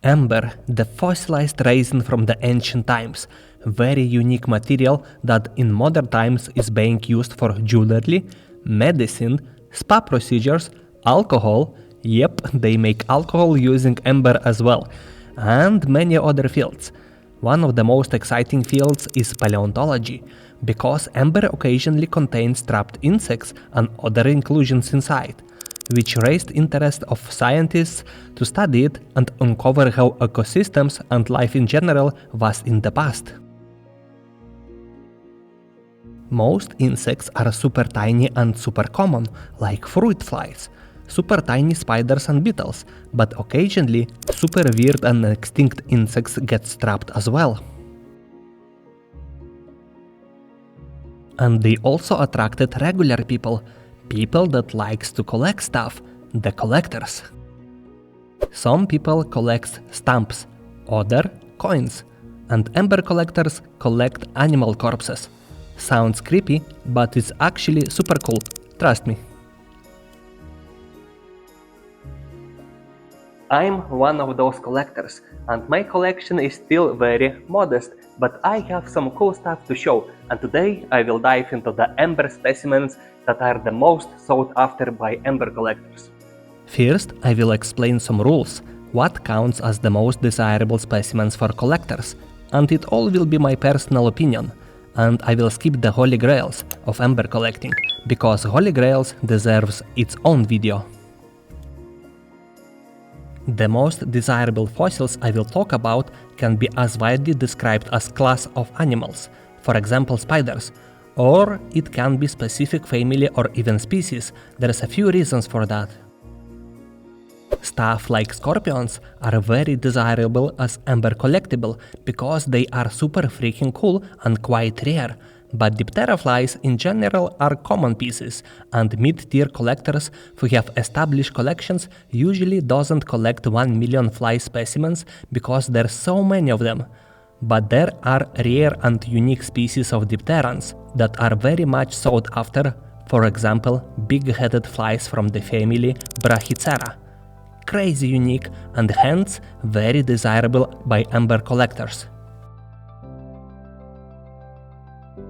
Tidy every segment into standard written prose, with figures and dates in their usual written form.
Amber, the fossilized resin from the ancient times, very unique material that in modern times is being used for jewelry, medicine, spa procedures, alcohol, yep, they make alcohol using amber as well, and many other fields. One of the most exciting fields is paleontology, because amber occasionally contains trapped insects and other inclusions inside, which raised interest of scientists to study it and uncover how ecosystems and life in general was in the past. Most insects are super tiny and super common, like fruit flies, super tiny spiders and beetles, but occasionally super weird and extinct insects get trapped as well. And they also attracted regular people that likes to collect stuff, the collectors. Some people collect stamps, other coins, and amber collectors collect animal corpses. Sounds creepy, but it's actually super cool, trust me. I'm one of those collectors, and my collection is still very modest, but I have some cool stuff to show, and today I will dive into the amber specimens that are the most sought after by amber collectors. First, I will explain some rules, what counts as the most desirable specimens for collectors, and it all will be my personal opinion. And I will skip the holy grails of amber collecting, because holy grails deserves its own video. The most desirable fossils I will talk about can be as widely described as class of animals, for example spiders, or it can be specific family or even species. There's a few reasons for that. Stuff like scorpions are very desirable as amber collectible because they are super freaking cool and quite rare, but diptera flies in general are common pieces, and mid-tier collectors who have established collections usually doesn't collect 1 million fly specimens because there's so many of them. But there are rare and unique species of dipterans that are very much sought after, for example big-headed flies from the family Brachycera. Crazy unique and hence very desirable by amber collectors.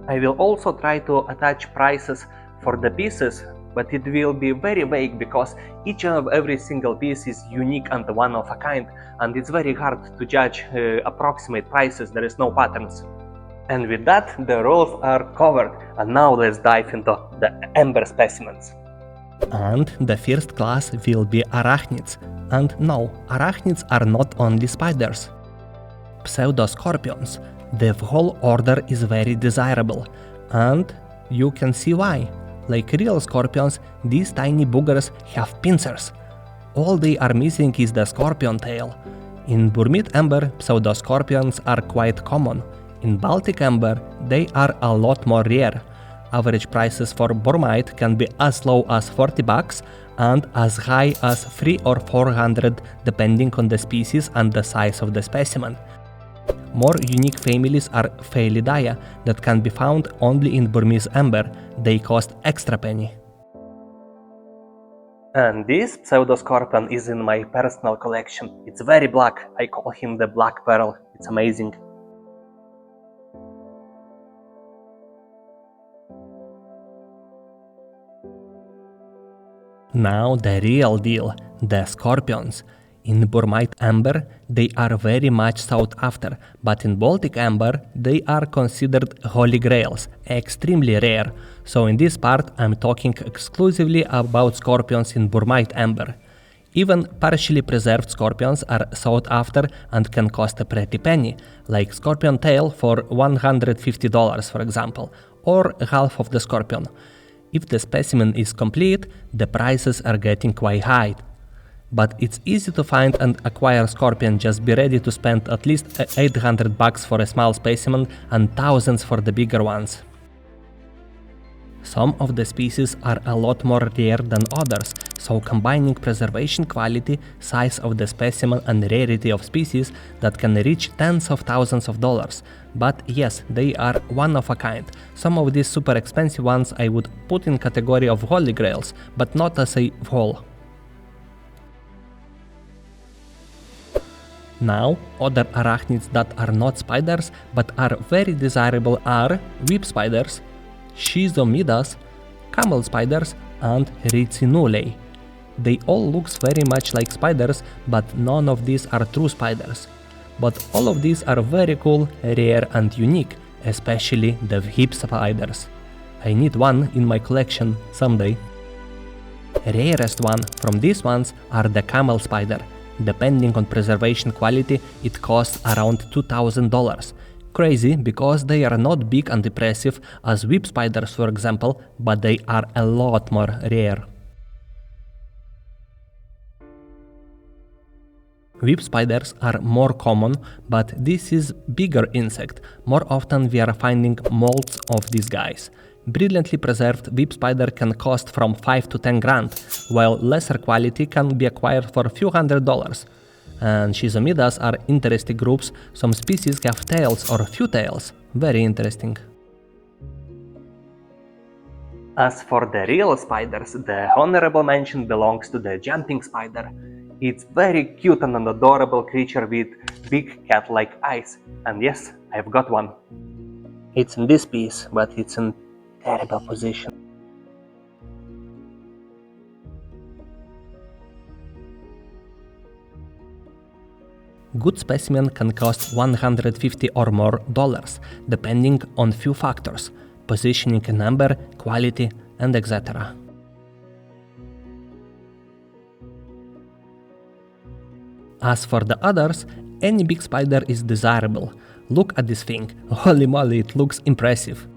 I will also try to attach prices for the pieces, but it will be very vague because each and every single piece is unique and one of a kind, and it's very hard to judge approximate prices, there is no patterns. And with that, the rules are covered, and now let's dive into the amber specimens. And the first class will be arachnids. And no, arachnids are not only spiders. Pseudoscorpions, the whole order is very desirable, and you can see why. Like real scorpions, these tiny boogers have pincers. All they are missing is the scorpion tail. In burmite amber, pseudoscorpions are quite common. In baltic amber, they are a lot more rare. Average prices for burmite can be as low as $40 and as high as $300 or $400 depending on the species and the size of the specimen. More unique families are Phaelidae that can be found only in Burmese amber. They cost extra penny. And this pseudoscorpion is in my personal collection. It's very black. I call him the Black Pearl. It's amazing. Now the real deal, the scorpions. In burmite amber, they are very much sought after, but in Baltic amber, they are considered holy grails, extremely rare. So in this part, I'm talking exclusively about scorpions in burmite amber. Even partially preserved scorpions are sought after and can cost a pretty penny, like scorpion tail for $150 for example, or half of the scorpion. If the specimen is complete, the prices are getting quite high. But it's easy to find and acquire scorpion, just be ready to spend at least $800 for a small specimen and thousands for the bigger ones. Some of the species are a lot more rare than others, so combining preservation quality, size of the specimen and rarity of species that can reach tens of thousands of dollars. But yes, they are one of a kind. Some of these super expensive ones I would put in category of holy grails, but not as a whole. Now, other arachnids that are not spiders but are very desirable are whip spiders, schizomidas, camel spiders, and ricinoulae. They all look very much like spiders, but none of these are true spiders. But all of these are very cool, rare and unique, especially the whip spiders. I need one in my collection someday. Rarest one from these ones are the camel spider. Depending on preservation quality, it costs around $2,000. Crazy because they are not big and impressive as whip spiders, for example, but they are a lot more rare. Whip spiders are more common, but this is bigger insect. More often we are finding molts of these guys. Brilliantly preserved whip spider can cost from 5 to 10 grand, while lesser quality can be acquired for a few $100s. And schizomidas are interesting groups. Some species have tails or few tails. Very interesting. As for the real spiders, the honorable mention belongs to the jumping spider. It's very cute and an adorable creature with big cat-like eyes. And yes, I've got one. It's in this piece, but it's in terrible position. Good specimen can cost $150 or more, depending on few factors: positioning in amber, quality, and etc. As for the others, any big spider is desirable. Look at this thing, holy moly, it looks impressive.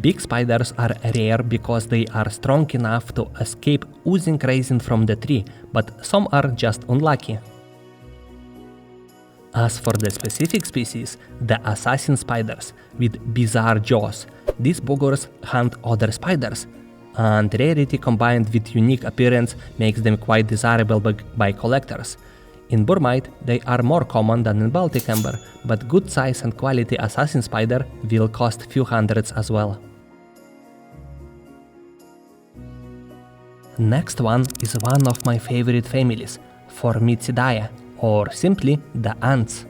Big spiders are rare because they are strong enough to escape oozing resin from the tree, but some are just unlucky. As for the specific species, the assassin spiders with bizarre jaws, these buggers hunt other spiders, and rarity combined with unique appearance makes them quite desirable by collectors. In burmite, they are more common than in Baltic amber, but good size and quality assassin spider will cost few hundreds as well. Next one is one of my favorite families, Formicidae, or simply the ants.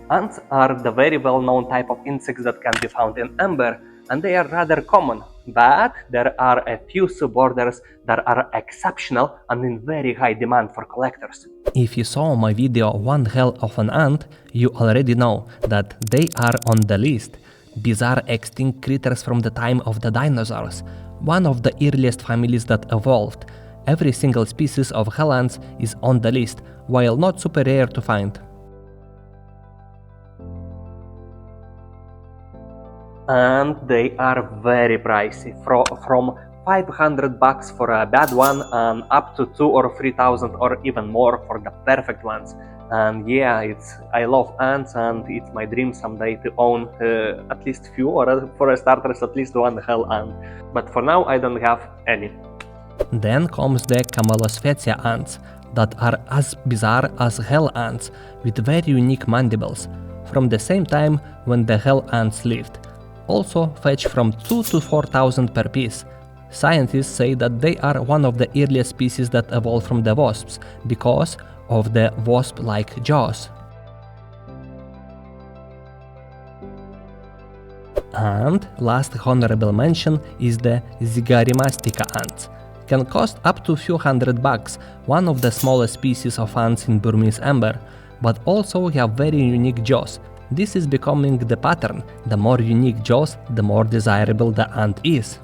Ants are the very well-known type of insects that can be found in amber, and they are rather common, but there are a few suborders that are exceptional and in very high demand for collectors. If you saw my video One Hell of an Ant, you already know that they are on the list. Bizarre extinct critters from the time of the dinosaurs, one of the earliest families that evolved. Every single species of hell ants is on the list, while not super rare to find. And they are very pricey, from $500 for a bad one and up to 2,000 or 3,000 or even more for the perfect ones. And yeah, I love ants, and it's my dream someday to own at least few, or for starters at least one hell ant. But for now I don't have any. Then comes the Camelosphetia ants, that are as bizarre as hell ants, with very unique mandibles, from the same time when the hell ants lived. Also fetch from 2,000 to 4,000 per piece. Scientists say that they are one of the earliest species that evolved from the wasps, because of the wasp-like jaws. And last honorable mention is the Zygarymastica ants. Can cost up to few $100, one of the smallest species of ants in Burmese amber, but also have very unique jaws. This is becoming the pattern. The more unique jaws, the more desirable the ant is.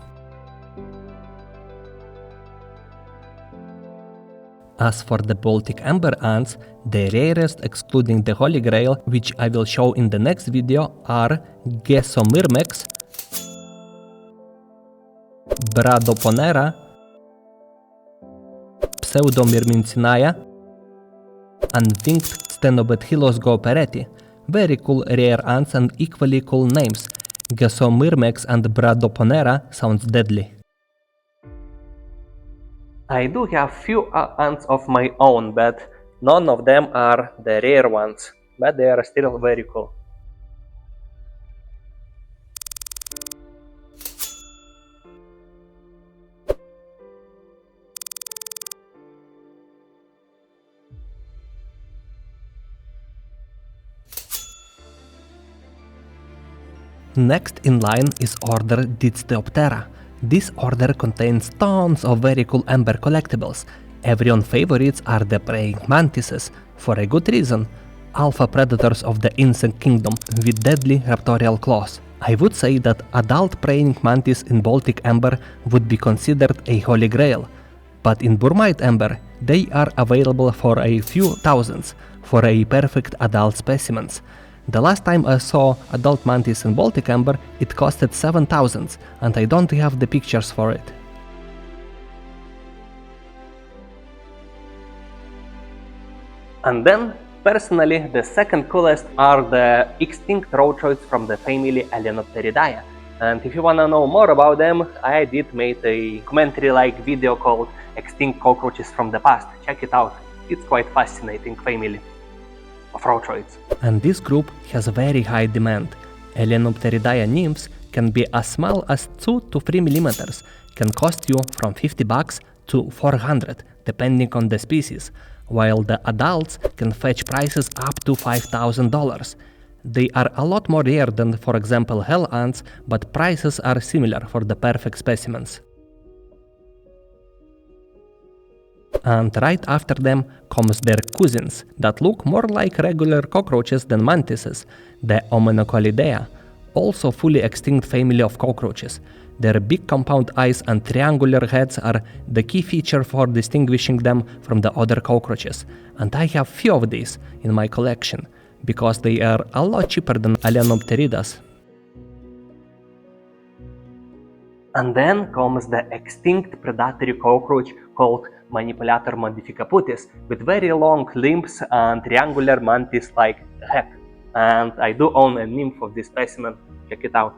As for the Baltic amber ants, the rarest excluding the Holy Grail, which I will show in the next video, are Gesomyrmex, Bradoponera, Pseudomyrmincinaia, and winged Stenobethylos gooperetti. Very cool rare ants and equally cool names. Gesomyrmex and Bradoponera sounds deadly. I do have few ants of my own, but none of them are the rare ones, but they are still very cool. Next in line is Order Didsteoptera. This order contains tons of very cool amber collectibles. Everyone's favorites are the praying mantises, for a good reason. Alpha predators of the insect kingdom with deadly raptorial claws. I would say that adult praying mantis in Baltic amber would be considered a holy grail, but in burmite amber they are available for a few thousands for a perfect adult specimens. The last time I saw adult mantis in Baltic amber it costed 7,000 and I don't have the pictures for it. And then, personally, the second coolest are the extinct roachoids from the family Alenopteridae. And if you wanna know more about them, I did make a commentary-like video called Extinct Cockroaches from the Past. Check it out. It's quite fascinating family of roachoids. And this group has very high demand. Alenopteridae nymphs can be as small as 2 to 3 millimeters, can cost you from $50 to $400, depending on the species, while the adults can fetch prices up to $5,000. They are a lot more rare than, for example, hell ants, but prices are similar for the perfect specimens. And right after them comes their cousins, that look more like regular cockroaches than mantises, the Omenocolidae, also fully extinct family of cockroaches. Their big compound eyes and triangular heads are the key feature for distinguishing them from the other cockroaches, and I have few of these in my collection, because they are a lot cheaper than Alenopteridas. And then comes the extinct predatory cockroach called Manipulator modificaputis, with very long limbs and triangular mantis-like head. And I do own a nymph of this specimen, check it out.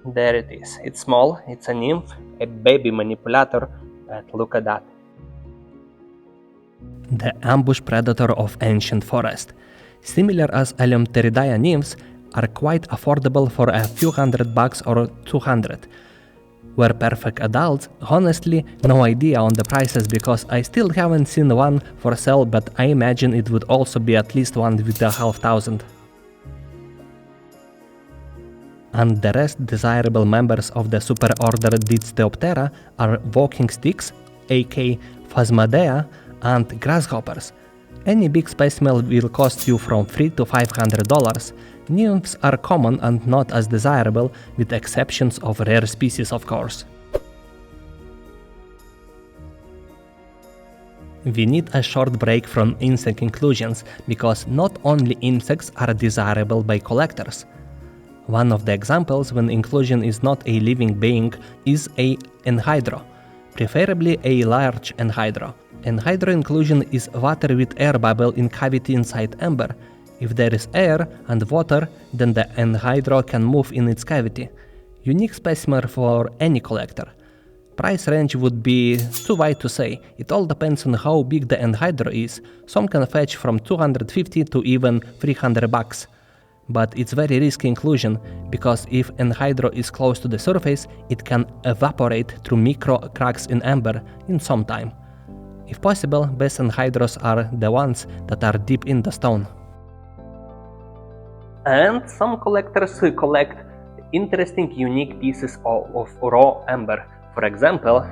There it is. It's small, it's a nymph, a baby manipulator, but look at that. The ambush predator of ancient forest. Similar as Alenopteridae nymphs, are quite affordable for a few $100 or $200. Were perfect adults, honestly, no idea on the prices because I still haven't seen one for sale, but I imagine it would also be at least one with $500. And the rest desirable members of the superorder Didsteoptera are walking sticks, aka Phasmadea, and grasshoppers. Any big specimen will cost you from $300 to $500. Nymphs are common and not as desirable, with exceptions of rare species, of course. We need a short break from insect inclusions, because not only insects are desirable by collectors. One of the examples when inclusion is not a living being is a enhydro, preferably a large enhydro. Enhydro inclusion is water with air bubble in cavity inside amber. If there is air and water, then the enhydro can move in its cavity. Unique specimen for any collector. Price range would be too wide to say, it all depends on how big the enhydro is. Some can fetch from $250 to even $300. But it's very risky inclusion, because if enhydro is close to the surface, it can evaporate through micro cracks in amber in some time. If possible, best enhydros are the ones that are deep in the stone. And some collectors collect interesting unique pieces of raw amber. For example,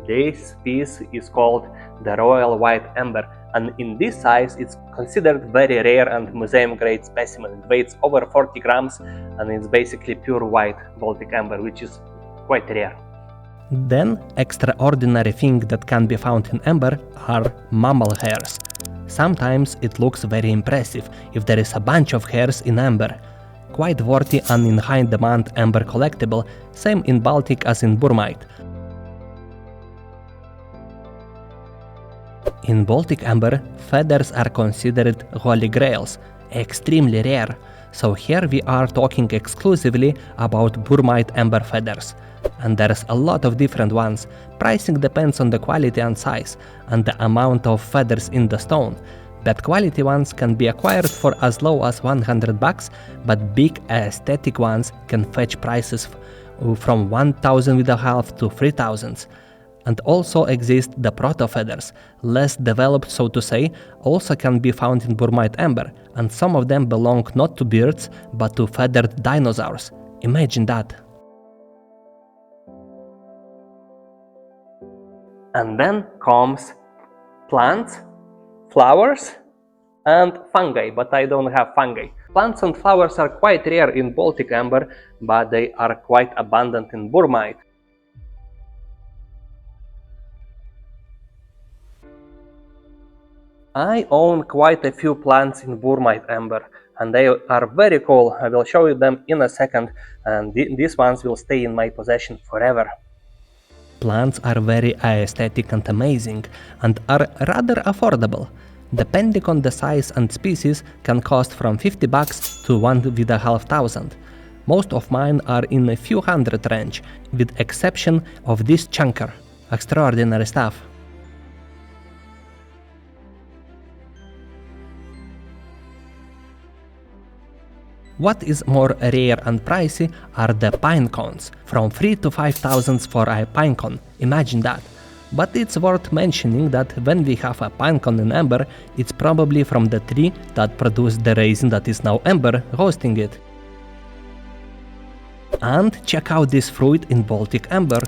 this piece is called the royal white amber, and in this size it's considered very rare and museum grade specimen. It weighs over 40 grams and it's basically pure white Baltic amber, which is quite rare. Then, extraordinary thing that can be found in amber are mammal hairs. Sometimes it looks very impressive if there is a bunch of hairs in amber. Quite worthy and in high demand amber collectible, same in Baltic as in burmite. In Baltic amber, feathers are considered holy grails, extremely rare, so here we are talking exclusively about burmite amber feathers. And there's a lot of different ones. Pricing depends on the quality and size, and the amount of feathers in the stone. Bad quality ones can be acquired for as low as $100, but big aesthetic ones can fetch prices from $1,500 to $3,000. And also exist the proto feathers, less developed so to say, also can be found in burmite amber, and some of them belong not to birds but to feathered dinosaurs. Imagine that. And then comes plants, flowers, and fungi, but I don't have fungi. Plants and flowers are quite rare in Baltic amber, but they are quite abundant in burmite. I own quite a few plants in burmite amber, and they are very cool. I will show you them in a second, and these ones will stay in my possession forever. Plants are very aesthetic and amazing, and are rather affordable. Depending on the size and species, can cost from $50 to $1,500. Most of mine are in a few hundred range, with exception of this chunker. Extraordinary stuff. What is more rare and pricey are the pine cones, from 3 to 5,000 for a pine cone, imagine that. But it's worth mentioning that when we have a pine cone in amber, it's probably from the tree that produced the resin that is now amber hosting it. And check out this fruit in Baltic amber,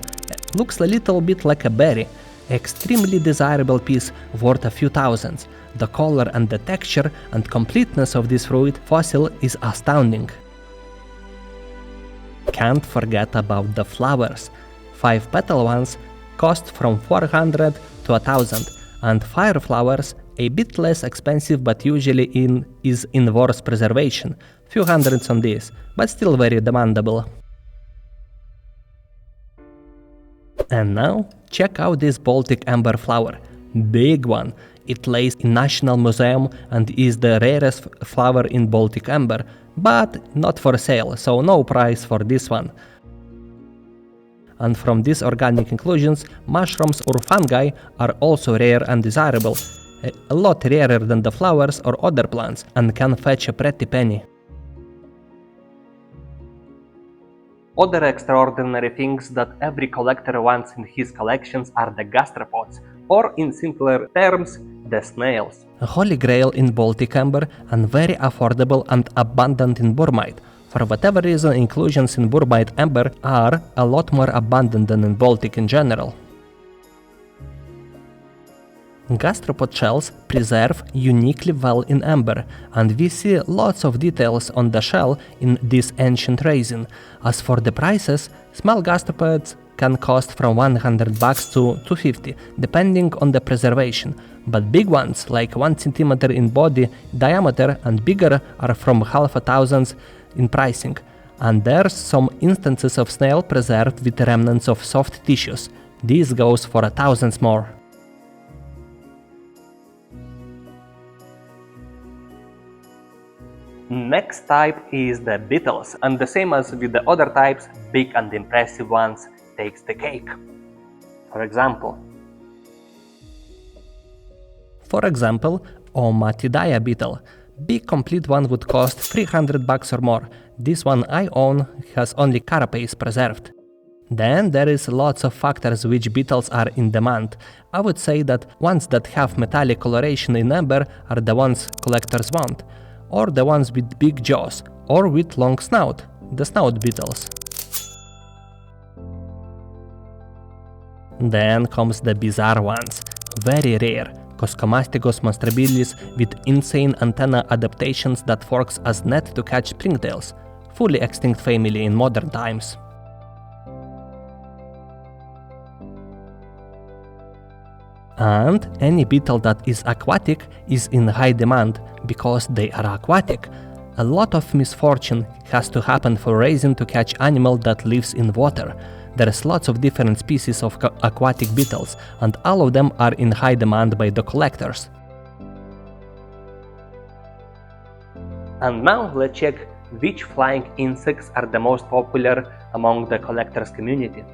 looks a little bit like a berry, extremely desirable piece worth a few thousands. The color and the texture and completeness of this fruit fossil is astounding. Can't forget about the flowers. 5-petal ones cost from 400 to 1000, and fire flowers a bit less expensive but usually is in worse preservation, few hundreds on this, but still very demandable. And now check out this Baltic amber flower, big one. It lays in National Museum and is the rarest flower in Baltic amber, but not for sale, so no price for this one. And from these organic inclusions, mushrooms or fungi are also rare and desirable, a lot rarer than the flowers or other plants, and can fetch a pretty penny. Other extraordinary things that every collector wants in his collections are the gastropods, or in simpler terms, the snails. A holy grail in Baltic amber and very affordable and abundant in burmite. For whatever reason, inclusions in burmite amber are a lot more abundant than in Baltic in general. Gastropod shells preserve uniquely well in amber, and we see lots of details on the shell in this ancient resin. As for the prices, small gastropods can cost from $100 to $250, depending on the preservation, but big ones, like 1 cm in body diameter and bigger, are from $500 in pricing. And there's some instances of snail preserved with remnants of soft tissues. This goes for $1,000 more. Next type is the beetles, and the same as with the other types, big and impressive ones takes the cake. For example, Omatidaya beetle. Big complete one would cost $300 or more. This one I own has only carapace preserved. Then there is lots of factors which beetles are in demand. I would say that ones that have metallic coloration in amber are the ones collectors want, or the ones with big jaws, or with long snout, the snout beetles. Then comes the bizarre ones, very rare, Coscomasticus monstrabilis with insane antenna adaptations that forks as net to catch springtails, fully extinct family in modern times. And any beetle that is aquatic is in high demand, because they are aquatic. A lot of misfortune has to happen for resin to catch animal that lives in water. There's lots of different species of aquatic beetles, and all of them are in high demand by the collectors. And now let's check which flying insects are the most popular among the collectors community.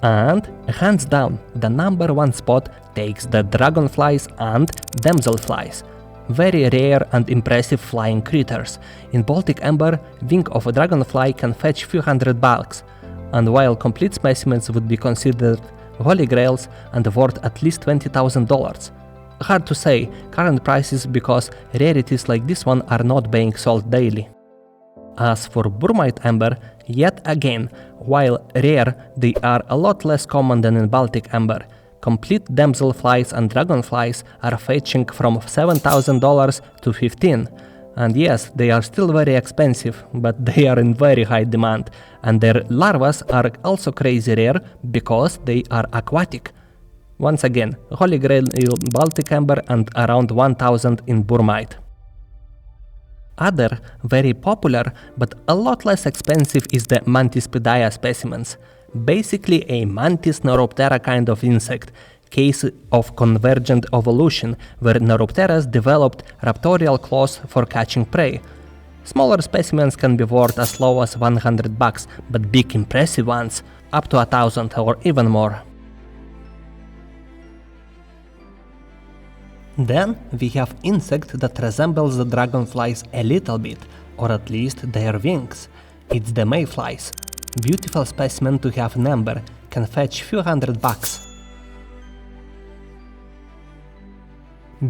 And hands down, the #1 spot takes the dragonflies and damselflies. Very rare and impressive flying critters. In Baltic amber, wing of a dragonfly can fetch few $100, and while complete specimens would be considered holy grails and worth at least $20,000. Hard to say current prices because rarities like this one are not being sold daily. As for burmite amber, Yet again, while rare, they are a lot less common than in Baltic amber. Complete damselflies and dragonflies are fetching from $7,000 to $15,000. And yes, they are still very expensive, but they are in very high demand, and their larvae are also crazy rare because they are aquatic. Once again, Holy Grail in Baltic amber and around 1,000 in burmite. Other very popular but a lot less expensive is the Mantispidaea specimens. Basically a mantis neuroptera kind of insect, case of convergent evolution where neuropteras developed raptorial claws for catching prey. Smaller specimens can be worth as low as $100, but big impressive ones up to 1,000 or even more. Then we have insect that resembles the dragonflies a little bit, or at least their wings. It's the mayflies. Beautiful specimen to have in amber, can fetch few $100.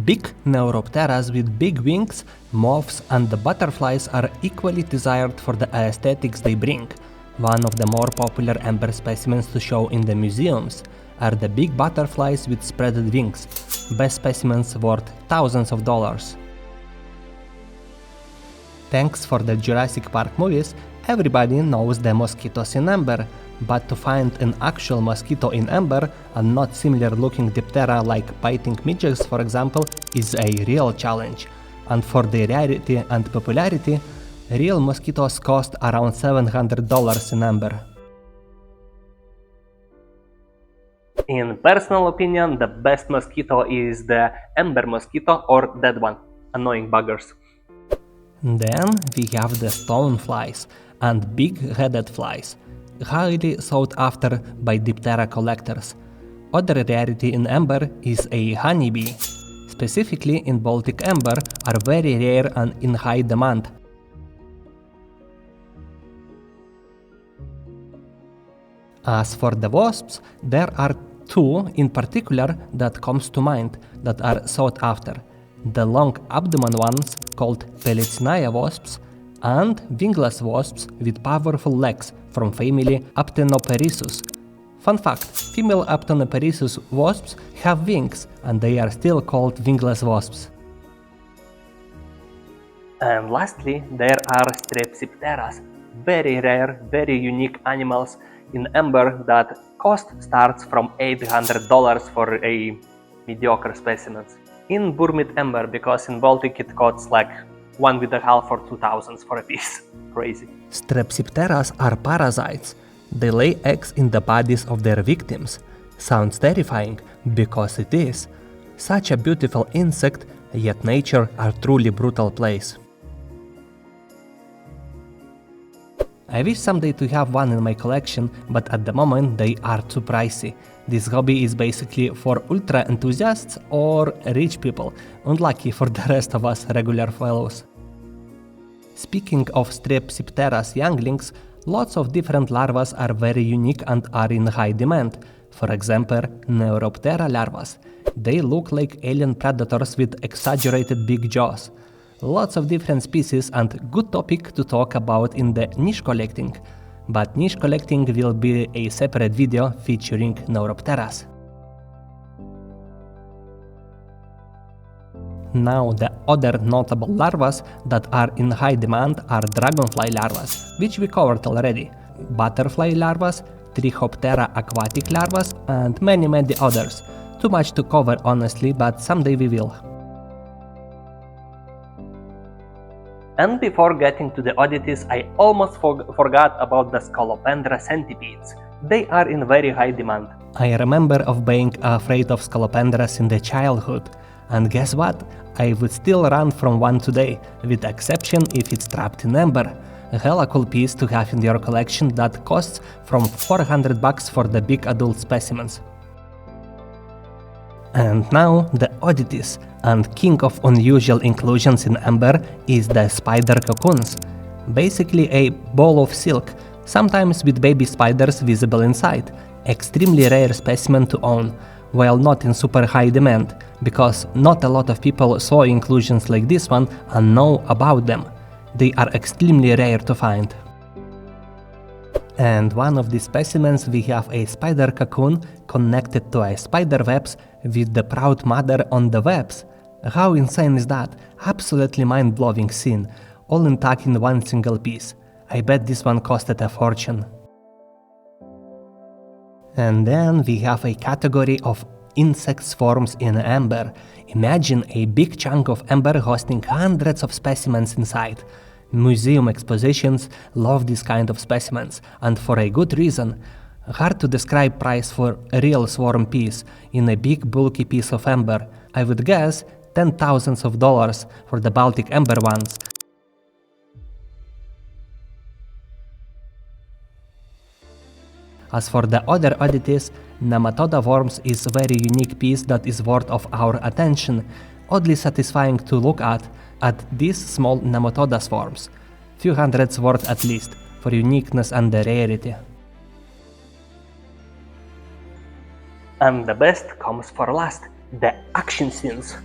Big neuropteras with big wings, moths and the butterflies are equally desired for the aesthetics they bring. One of the more popular amber specimens to show in the museums are the big butterflies with spreaded wings, best specimens worth thousands of dollars. Thanks for the Jurassic Park movies, everybody knows the mosquitoes in amber, but to find an actual mosquito in amber and not similar looking diptera like biting Michals, for example, is a real challenge. And for their rarity and popularity, real mosquitoes cost around $700 in amber. In personal opinion, the best mosquito is the amber mosquito or that one, annoying buggers. Then we have the stoneflies and big-headed flies, highly sought after by diptera collectors. Other rarity in amber is a honeybee. Specifically in Baltic amber are very rare and in high demand. As for the wasps, there are two in particular that comes to mind that are sought after. The long abdomen ones called Pelicinae wasps and wingless wasps with powerful legs from family Aptenoperissus. Fun fact, female Aptenoperissus wasps have wings and they are still called wingless wasps. And lastly, there are Strepsipteras, very rare, very unique animals in amber that cost starts from $800 for a mediocre specimens. In burmite amber, because in Baltic it costs like $1.5 or $2,000 for a piece. Crazy. Strepsipteras are parasites. They lay eggs in the bodies of their victims. Sounds terrifying, because it is. Such a beautiful insect, yet nature a truly brutal place. I wish someday to have one in my collection, but at the moment they are too pricey. This hobby is basically for ultra enthusiasts or rich people, unlucky for the rest of us regular fellows. Speaking of Strepsipteras younglings, lots of different larvae are very unique and are in high demand. For example, Neuroptera larvae. They look like alien predators with exaggerated big jaws. Lots of different species and good topic to talk about in the niche collecting. But niche collecting will be a separate video featuring Neuropteras. Now the other notable larvae that are in high demand are dragonfly larvae, which we covered already, butterfly larvae, Trichoptera aquatic larvae and many others. Too much to cover honestly, but someday we will. And before getting to the oddities, I almost forgot about the Scolopendra centipedes. They are in very high demand. I remember of being afraid of Scolopendras in the childhood. And guess what? I would still run from one today, with exception if it's trapped in amber. A hella cool piece to have in your collection that costs from $400 for the big adult specimens. And now the oddities, and king of unusual inclusions in amber is the spider cocoons. Basically a ball of silk, sometimes with baby spiders visible inside. Extremely rare specimen to own, while not in super high demand, because not a lot of people saw inclusions like this one and know about them. They are extremely rare to find. And one of the specimens we have a spider cocoon connected to a spider webs with the proud mother on the webs. How insane is that? Absolutely mind-blowing scene, all intact in one single piece. I bet this one costed a fortune. And then we have a category of insect swarms in amber. Imagine a big chunk of amber hosting hundreds of specimens inside. Museum expositions love this kind of specimens, and for a good reason. Hard to describe price for a real swarm piece in a big bulky piece of amber. I would guess $10,000s for the Baltic amber ones. As for the other oddities, Nematoda worms is a very unique piece that is worth of our attention, oddly satisfying to look at these small Nematoda swarms. Few hundreds worth at least, for uniqueness and the rarity. And the best comes for last, the action scenes.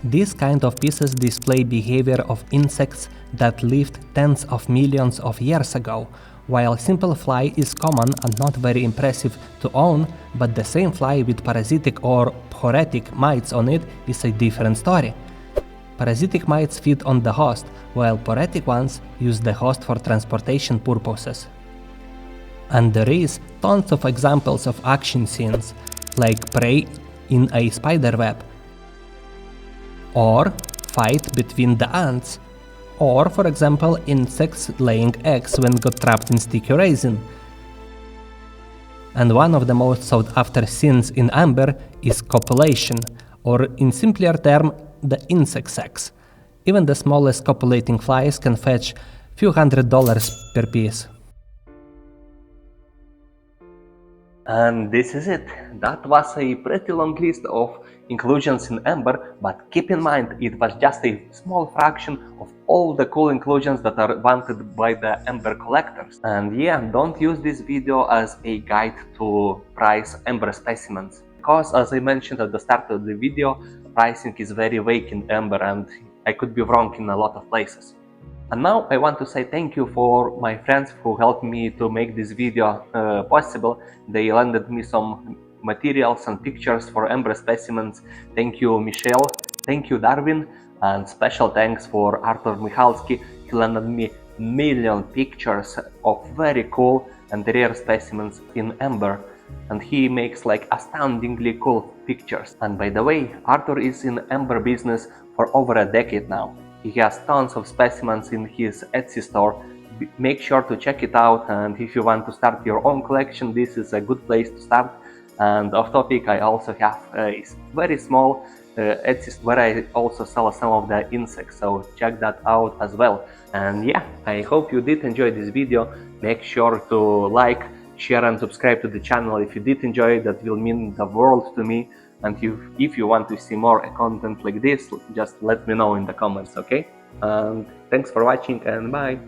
These kind of pieces display behavior of insects that lived tens of millions of years ago. While simple fly is common and not very impressive to own, but the same fly with parasitic or porretic mites on it is a different story. Parasitic mites feed on the host, while porretic ones use the host for transportation purposes. And there is tons of examples of action scenes, like prey in a spider web, or fight between the ants, or for example insects laying eggs when got trapped in sticky resin. And one of the most sought after scenes in amber is copulation, or in simpler term, the insect sex. Even the smallest copulating flies can fetch few $100s per piece. And this is it. That was a pretty long list of inclusions in amber, but keep in mind it was just a small fraction of all the cool inclusions that are wanted by the amber collectors. And yeah, don't use this video as a guide to price amber specimens, because as I mentioned at the start of the video, pricing is very vague in amber and I could be wrong in a lot of places. And now I want to say thank you for my friends who helped me to make this video possible. They lended me some materials and pictures for amber specimens. Thank you Michals, thank you Darwin, and special thanks for Arthur Michalski. He lended me million pictures of very cool and rare specimens in amber, and he makes like astoundingly cool pictures. And by the way, Arthur is in amber business for over a decade now. He has tons of specimens in his Etsy store. Make sure to check it out, and if you want to start your own collection, this is a good place to start. And off topic, I also have a very small Etsy where I also sell some of the insects, so check that out as well. And yeah, I hope you did enjoy this video. Make sure to like, share and subscribe to the channel if you did enjoy it. That will mean the world to me. And if you want to see more content like this, just let me know in the comments, okay? And thanks for watching, and bye!